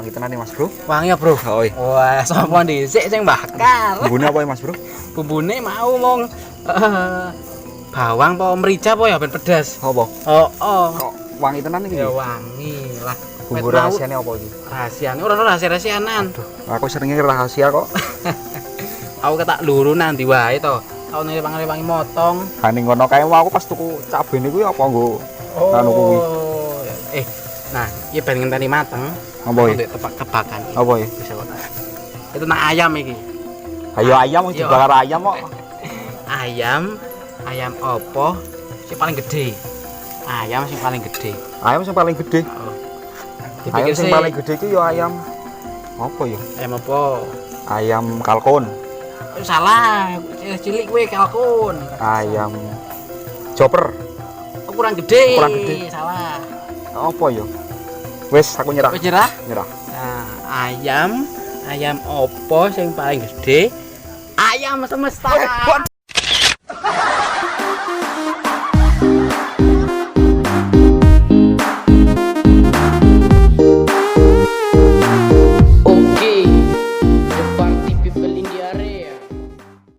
Wangi tenan nih Mas Bro. Wangi ya, Bro. Oi. Wah, sapa dhisik sing bakar? Bumbune apa ya Mas Bro? Bumbune mau mong bawang apa merica apa ya ben pedas. Apa? Oh. Kok wangi tenan iki? Ya wangi lah. Bumbu rahasiane apa iki? Rahasiane ora rahasia-rahasianan. Aku seringnya rahasia kok. Aku ketak luru nanti wae to. Aku nek wangi motong. Haning ngono kae aku pas tuku cabene kuwi apa nggo anu kuwi. Nah, iki ben ngenteni mateng. Apa ya? Untuk tebak-tebakan. Apa ya? Bisa kok. Itu nang ayam iki. Ayo ayam wis dibakar ayam kok. Ayam apa sing paling gede? Ayam sing paling gede. Ayam sing paling gede. Oh. Ayam sing paling gede ku ya ayam apa ya? Ayam apa? Ayam kalkun. Salah, cilik kowe kalkun. Ayam chopper. Oh, kurang gede. Kurang gede. Salah. Apa ya? Wis aku nyerah. Wis nyerah? Nyerah. Nah, ayam apa sing paling gede? Ayam semesta.